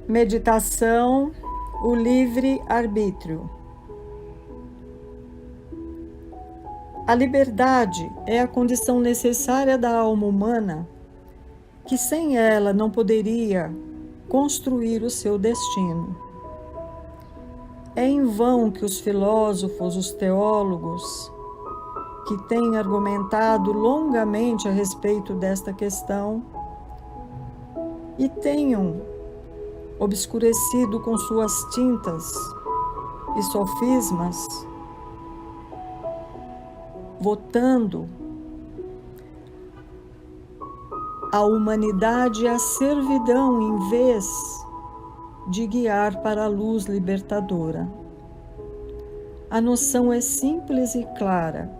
Meditação, o livre-arbítrio. A liberdade é a condição necessária da alma humana, que sem ela não poderia construir o seu destino. É em vão que os filósofos, os teólogos, que têm argumentado longamente a respeito desta questão e tenham obscurecido com suas tintas e sofismas, votando a humanidade à servidão em vez de guiar para a luz libertadora. A noção é simples e clara.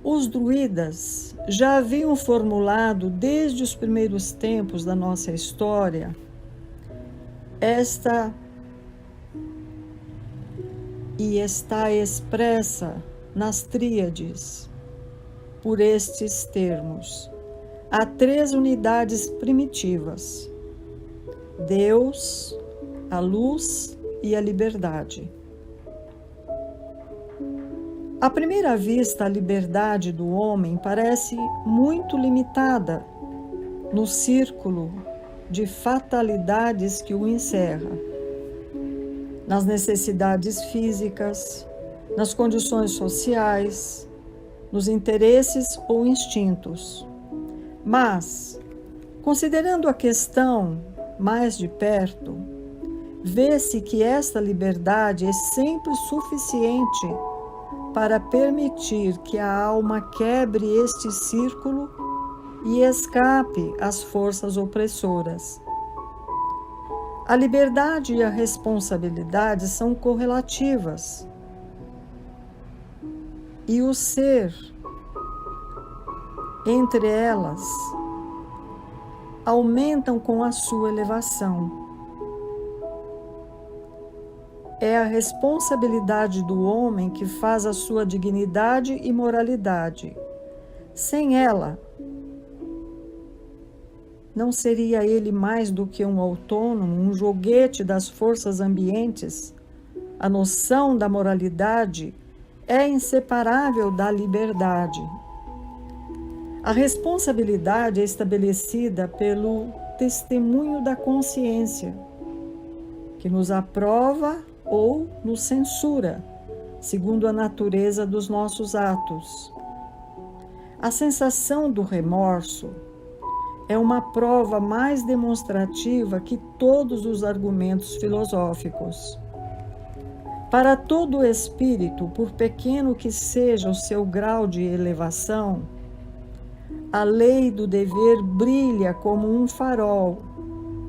Os druidas já haviam formulado desde os primeiros tempos da nossa história e está expressa nas tríades por estes termos. Há 3 unidades primitivas: Deus, a luz e a liberdade. À primeira vista, a liberdade do homem parece muito limitada no círculo de fatalidades que o encerra, nas necessidades físicas, nas condições sociais, nos interesses ou instintos. Mas, considerando a questão mais de perto, vê-se que esta liberdade é sempre suficiente para permitir que a alma quebre este círculo e escape às forças opressoras. A liberdade e a responsabilidade são correlativas, e o ser entre elas aumentam com a sua elevação. É a responsabilidade do homem que faz a sua dignidade e moralidade. Sem ela, não seria ele mais do que um autônomo, um joguete das forças ambientes? A noção da moralidade é inseparável da liberdade. A responsabilidade é estabelecida pelo testemunho da consciência, que nos aprova ou nos censura, segundo a natureza dos nossos atos. A sensação do remorso é uma prova mais demonstrativa que todos os argumentos filosóficos. Para todo espírito, por pequeno que seja o seu grau de elevação, a lei do dever brilha como um farol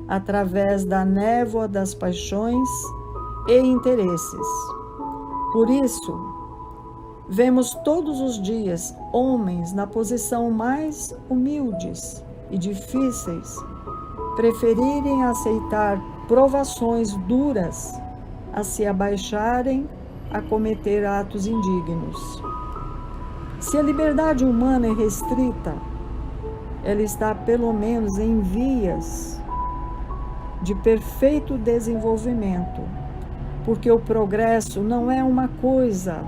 através da névoa das paixões e interesses. Por isso, vemos todos os dias homens na posição mais humildes e difíceis preferirem aceitar provações duras a se abaixarem a cometer atos indignos. Se a liberdade humana é restrita, ela está pelo menos em vias de perfeito desenvolvimento, porque o progresso não é uma coisa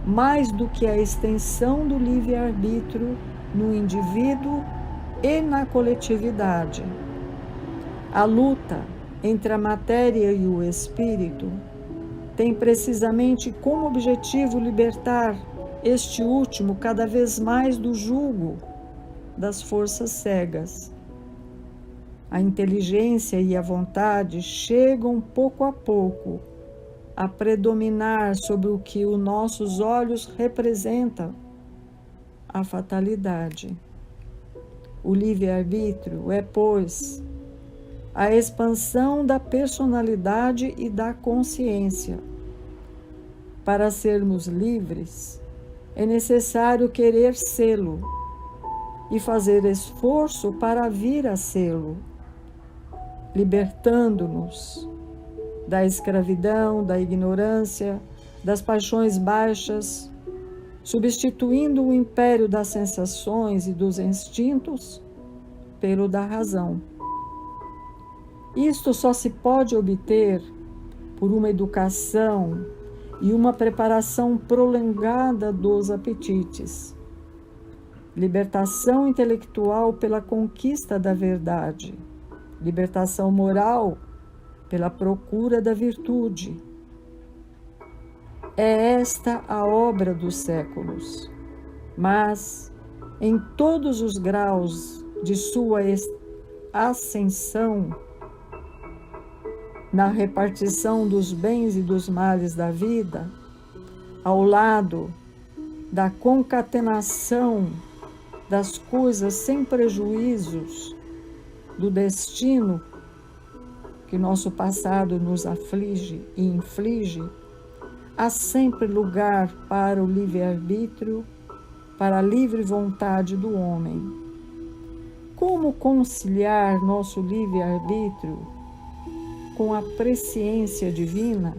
mais do que a extensão do livre-arbítrio no indivíduo e na coletividade. A luta entre a matéria e o espírito tem precisamente como objetivo libertar este último cada vez mais do jugo das forças cegas. A inteligência e a vontade chegam pouco a pouco a predominar sobre o que os nossos olhos representam, a fatalidade. O livre-arbítrio é, pois, a expansão da personalidade e da consciência. Para sermos livres, é necessário querer sê-lo e fazer esforço para vir a sê-lo, libertando-nos da escravidão, da ignorância, das paixões baixas, substituindo o império das sensações e dos instintos pelo da razão. Isto só se pode obter por uma educação e uma preparação prolongada dos apetites. Libertação intelectual pela conquista da verdade. Libertação moral pela procura da virtude. É esta a obra dos séculos, mas em todos os graus de sua ascensão, na repartição dos bens e dos males da vida, ao lado da concatenação das coisas sem prejuízos do destino que nosso passado nos aflige e inflige, há sempre lugar para o livre-arbítrio, para a livre vontade do homem. Como conciliar nosso livre-arbítrio com a presciência divina?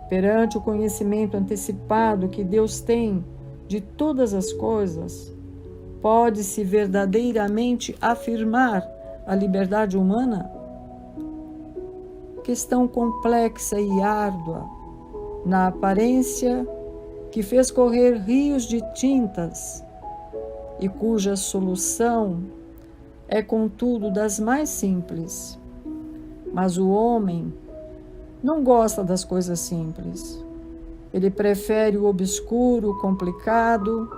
Perante o conhecimento antecipado que Deus tem de todas as coisas, pode-se verdadeiramente afirmar a liberdade humana? Questão complexa e árdua, na aparência, que fez correr rios de tintas e cuja solução é, contudo, das mais simples. Mas o homem não gosta das coisas simples. Ele prefere o obscuro, o complicado,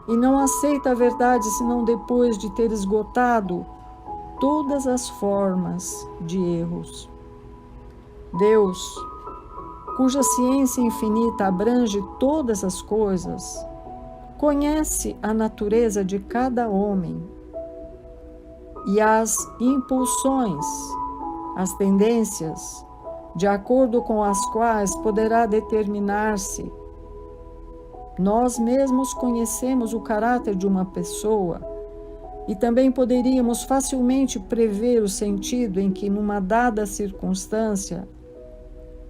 e não aceita a verdade senão depois de ter esgotado todas as formas de erros. Deus, cuja ciência infinita abrange todas as coisas, conhece a natureza de cada homem e as impulsões, as tendências, de acordo com as quais poderá determinar-se. Nós mesmos conhecemos o caráter de uma pessoa e também poderíamos facilmente prever o sentido em que, numa dada circunstância,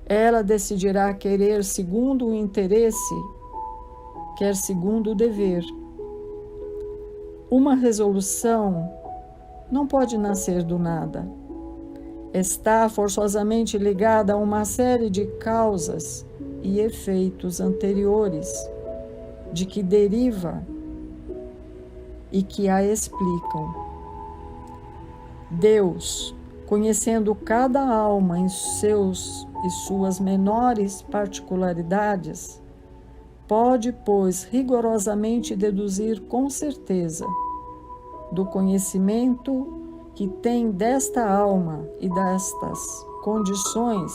ela decidirá querer segundo o interesse, quer segundo o dever. Uma resolução não pode nascer do nada. Está forçosamente ligada a uma série de causas e efeitos anteriores, de que deriva e que a explicam. Deus, conhecendo cada alma em seus e suas menores particularidades, pode, pois, rigorosamente deduzir com certeza do conhecimento que tem desta alma e destas condições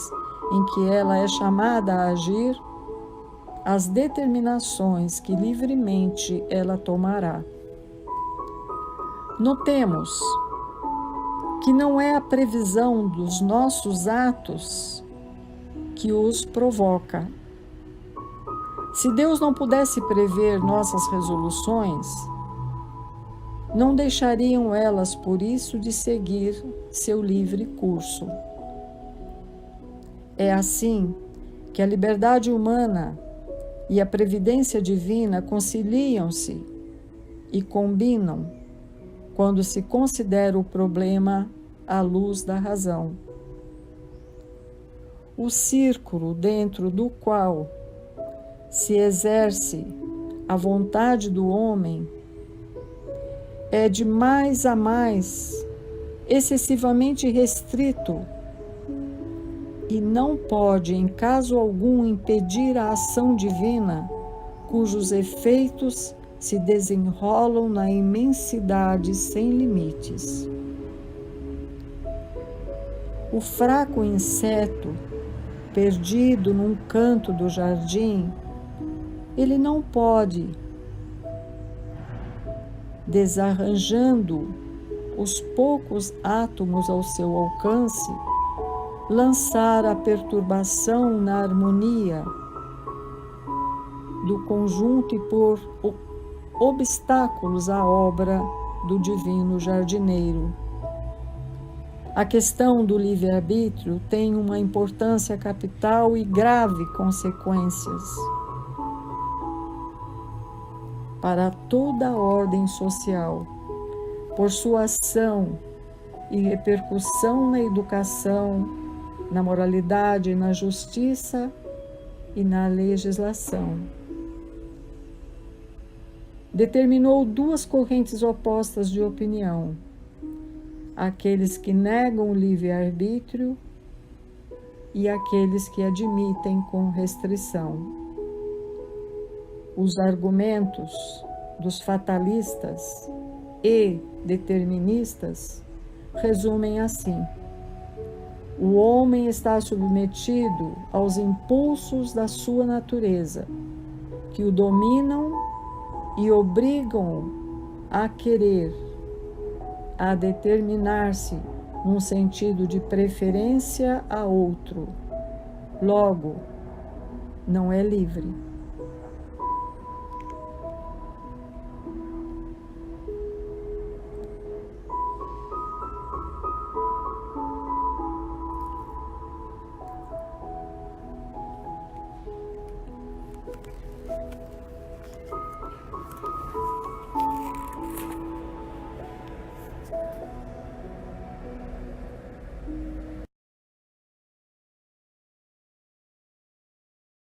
em que ela é chamada a agir, as determinações que livremente ela tomará. Notemos que não é a previsão dos nossos atos que os provoca. Se Deus não pudesse prever nossas resoluções, não deixariam elas, por isso, de seguir seu livre curso. É assim que a liberdade humana e a previdência divina conciliam-se e combinam quando se considera o problema à luz da razão. O círculo dentro do qual se exerce a vontade do homem é de mais a mais excessivamente restrito e não pode, em caso algum, impedir a ação divina, cujos efeitos se desenrolam na imensidade sem limites. O fraco inseto, perdido num canto do jardim, ele não pode, desarranjando os poucos átomos ao seu alcance, lançar a perturbação na harmonia do conjunto e pôr obstáculos à obra do divino jardineiro. A questão do livre-arbítrio tem uma importância capital e grave consequências para toda a ordem social, por sua ação e repercussão na educação, na moralidade, na justiça e na legislação. Determinou duas correntes opostas de opinião: aqueles que negam o livre-arbítrio e aqueles que admitem com restrição. Os argumentos dos fatalistas e deterministas resumem assim: o homem está submetido aos impulsos da sua natureza, que o dominam e obrigam-o a querer, a determinar-se num sentido de preferência a outro. Logo, não é livre.